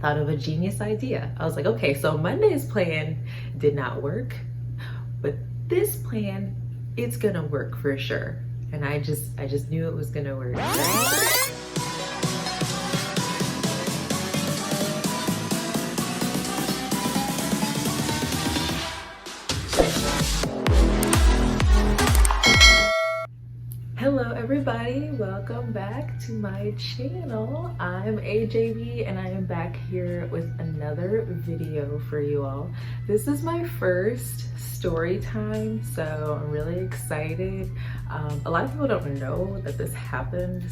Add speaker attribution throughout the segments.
Speaker 1: thought of a genius idea. I was like, okay, so Monday's plan did not work, but this plan, it's gonna work for sure. And I just knew it was gonna work. Hello everybody, welcome back to my channel. I'm AJB and I am back here with another video for you all. This is my first story time, so I'm really excited. A lot of people don't know that this happened.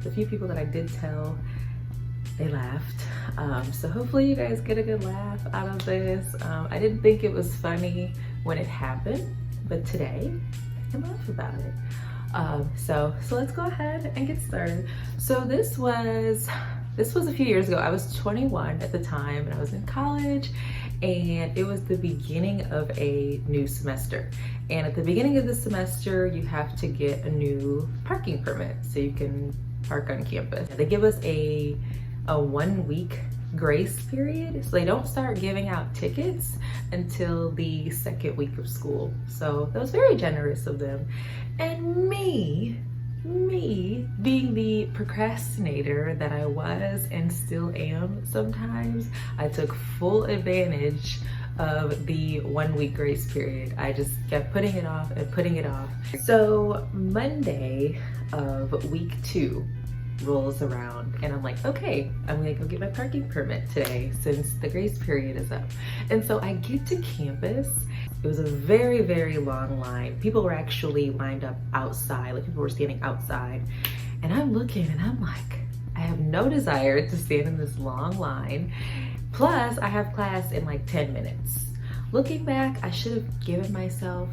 Speaker 1: The few people that I did tell, they laughed. So hopefully you guys get a good laugh out of this. I didn't think it was funny when it happened, but today I can laugh about it. So let's go ahead and get started. So this was a few years ago. I was 21 at the time and I was in college, and it was the beginning of a new semester. And at the beginning of the semester, you have to get a new parking permit so you can park on campus. They give us a 1 week grace period, so they don't start giving out tickets until the second week of school. So that was very generous of them. And me being the procrastinator that I was and still am sometimes, I took full advantage of the 1 week grace period. I just kept putting it off and putting it off. So Monday of week 2 rolls around and I'm like, okay, I'm gonna go get my parking permit today since the grace period is up. And so I get to campus. It was a very, very long line. People were actually lined up outside, like people were standing outside. And I'm looking and I'm like, I have no desire to stand in this long line. Plus I have class in like 10 minutes. Looking back, I should have given myself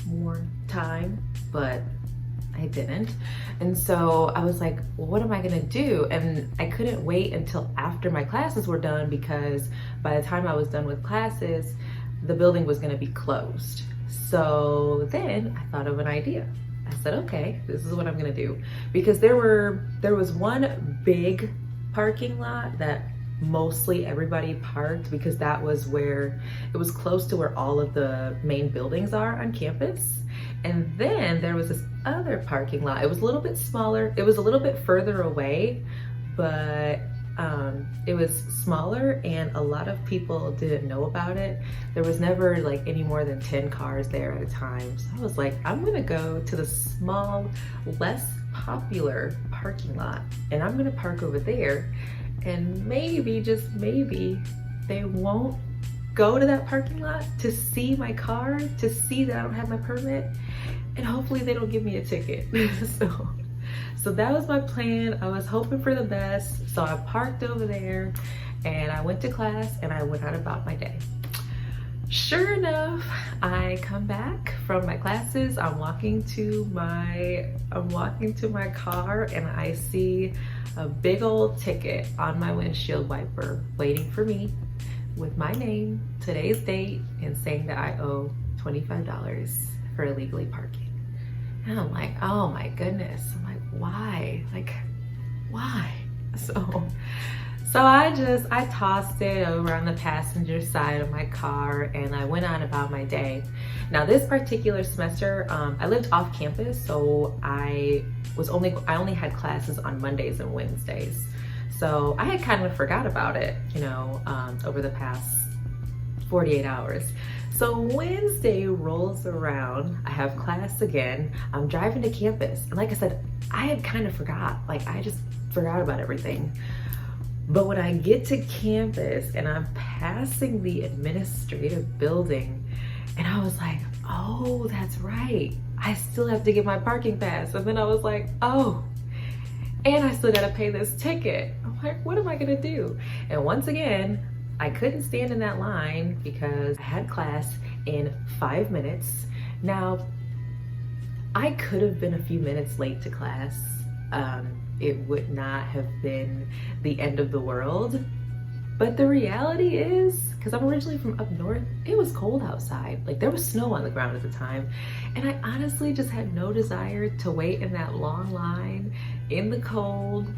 Speaker 1: more time, but I didn't. And so I was like, well, what am I gonna do? And I couldn't wait until after my classes were done, because by the time I was done with classes, the building was gonna be closed. So then I thought of an idea. I said, okay, this is what I'm gonna do. Because there was one big parking lot that mostly everybody parked, because that was where, it was close to where all of the main buildings are on campus. And then there was this other parking lot. It was a little bit smaller. It was a little bit further away, but it was smaller and a lot of people didn't know about it. There was never like any more than 10 cars there at a time. So I was like, I'm gonna go to the small, less popular parking lot and I'm gonna park over there, and maybe, just maybe, they won't go to that parking lot to see my car, to see that I don't have my permit, and hopefully they don't give me a ticket. So that was my plan. I was hoping for the best. So I parked over there and I went to class and I went out about my day. Sure enough, I come back from my classes. I'm walking to my car and I see a big old ticket on my windshield wiper waiting for me, with my name, today's date, and saying that I owe $25 for illegally parking. And I'm like, oh my goodness. I'm like, why? Like, why? So I tossed it over on the passenger side of my car and I went on about my day. Now this particular semester, I lived off campus, so I only had classes on Mondays and Wednesdays. So I had kind of forgot about it, you know, over the past 48 hours. So Wednesday rolls around, I have class again, I'm driving to campus. And like I said, I had kind of forgot, like I just forgot about everything. But when I get to campus and I'm passing the administrative building, and I was like, oh, that's right, I still have to get my parking pass. And then I was like, oh, and I still gotta pay this ticket. I'm like, what am I gonna do? And once again, I couldn't stand in that line because I had class in 5 minutes. Now, I could have been a few minutes late to class. It would not have been the end of the world. But the reality is, because I'm originally from up north, it was cold outside. Like there was snow on the ground at the time. And I honestly just had no desire to wait in that long line in the cold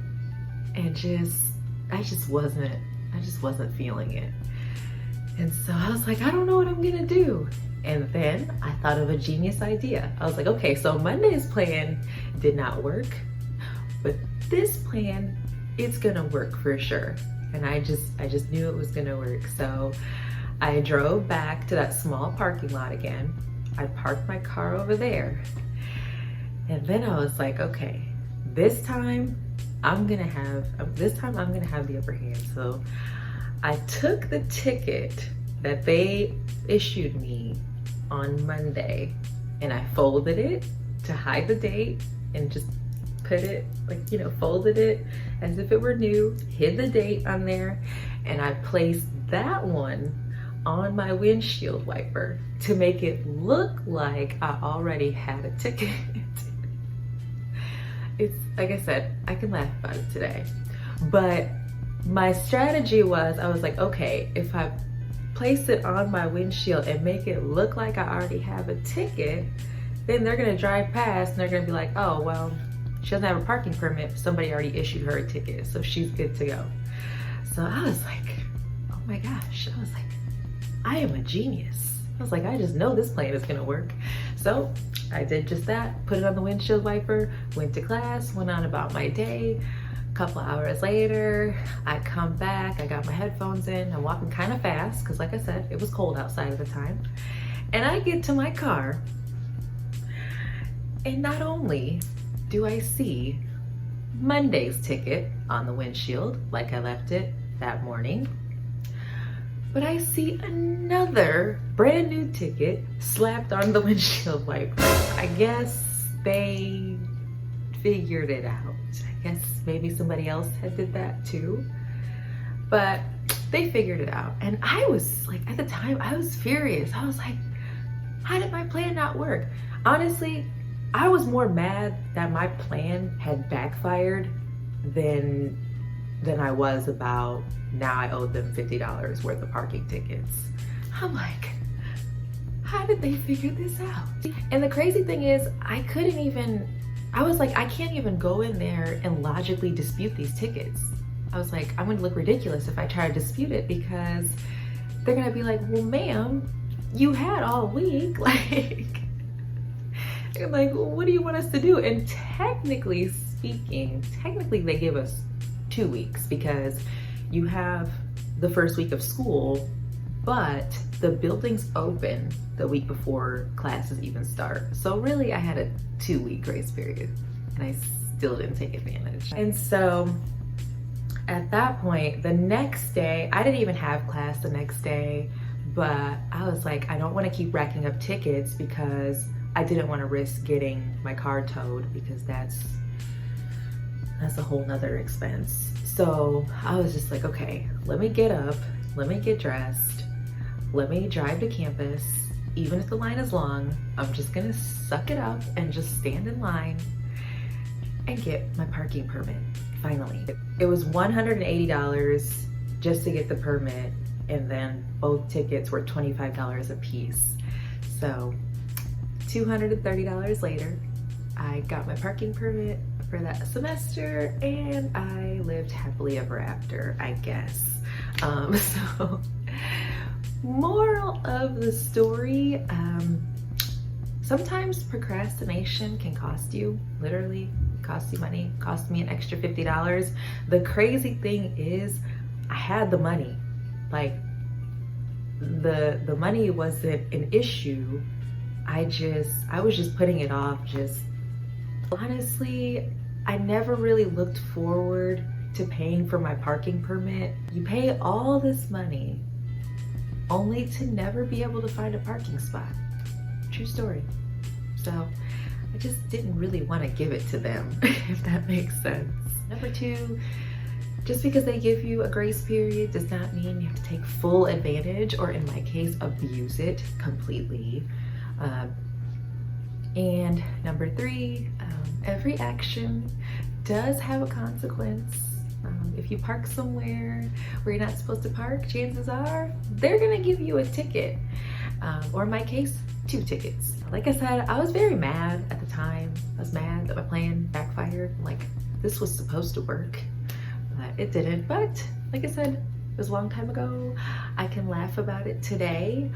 Speaker 1: and I just wasn't I just wasn't feeling it. And so I was like, I don't know what I'm gonna do. And then I thought of a genius idea. I was like, okay, so Monday's plan did not work, but this plan, it's gonna work for sure. And I just knew it was gonna work. So I drove back to that small parking lot again. I parked my car over there. And then I was like, okay, this time I'm gonna have the upper hand. So I took the ticket that they issued me on Monday and I folded it to hide the date and just put it like, you know, folded it as if it were new, hid the date on there, and I placed that one on my windshield wiper to make it look like I already had a ticket. It's like I said, I can laugh about it today, but my strategy was, I was like, okay, if I place it on my windshield and make it look like I already have a ticket, then they're gonna drive past and they're gonna be like, oh, well, she doesn't have a parking permit. Somebody already issued her a ticket, so she's good to go. So I was like, oh my gosh, I was like, I am a genius. I was like, I just know this plan is gonna work. So I did just that, put it on the windshield wiper, went to class, went on about my day. Couple hours later, I come back, I got my headphones in, I'm walking kind of fast because like I said, it was cold outside at the time. And I get to my car and not only do I see Monday's ticket on the windshield like I left it that morning, but I see another brand new ticket slapped on the windshield wiper. I guess they figured it out. I guess maybe somebody else had did that too, but they figured it out. And I was like, at the time, I was furious. I was like, how did my plan not work? Honestly, I was more mad that my plan had backfired than I was about now I owed them $50 worth of parking tickets. I'm like, how did they figure this out? And the crazy thing is, I was like, I can't even go in there and logically dispute these tickets. I was like, I'm gonna look ridiculous if I try to dispute it because they're gonna be like, well, ma'am, you had all week. Like, they're like, well, what do you want us to do? And technically speaking, they give us 2 weeks because you have the first week of school, but the building's open the week before classes even start. So really I had a 2-week grace period and I still didn't take advantage. And so at that point, the next day, I didn't even have class the next day, but I was like, I don't want to keep racking up tickets because I didn't want to risk getting my car towed because that's a whole nother expense. So I was just like, okay, let me get up, let me get dressed, let me drive to campus. Even if the line is long, I'm just gonna suck it up and just stand in line and get my parking permit, finally. It was $180 just to get the permit, and then both tickets were $25 a piece. So $230 later, I got my parking permit for that semester and I lived happily ever after, I guess. So moral of the story, sometimes procrastination can cost you, literally cost you money, cost me an extra $50. The crazy thing is I had the money. Like the money wasn't an issue. I was just putting it off. Just honestly, I never really looked forward to paying for my parking permit. You pay all this money only to never be able to find a parking spot. True story. So I just didn't really want to give it to them, if that makes sense. Number two, just because they give you a grace period does not mean you have to take full advantage, or in my case, abuse it completely. And number three, every action does have a consequence. If you park somewhere where you're not supposed to park, chances are they're gonna give you a ticket. Or in my case, 2 tickets. Like I said, I was very mad at the time. I was mad that my plan backfired. Like, this was supposed to work, but it didn't. But like I said, was a long time ago. I can laugh about it today.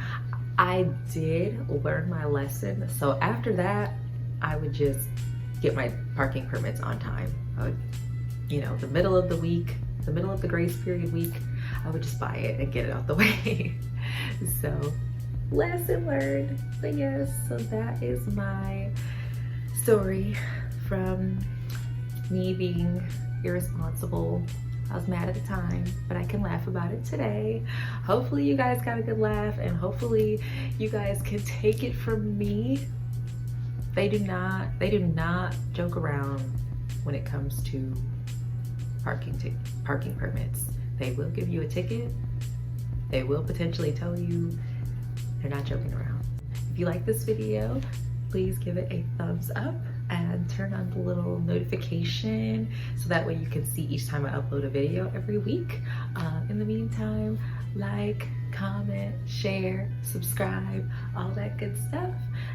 Speaker 1: I did learn my lesson. So after that, I would just get my parking permits on time. I would, you know, the middle of the week, the middle of the grace period week, I would just buy it and get it out the way. So lesson learned. But yes, so that is my story from me being irresponsible. I was mad at the time, but I can laugh about it today. Hopefully you guys got a good laugh, and hopefully you guys can take it from me. They do not joke around when it comes to parking permits. They will give you a ticket. They will potentially tell you. They're not joking around. If you like this video, please give it a thumbs up and turn on the little notification so that way you can see each time I upload a video every week. In the meantime, like, comment, share, subscribe, all that good stuff,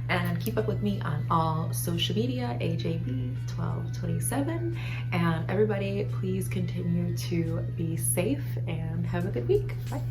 Speaker 1: and keep up with me on all social media, AJB1227. And everybody, please continue to be safe and have a good week. Bye.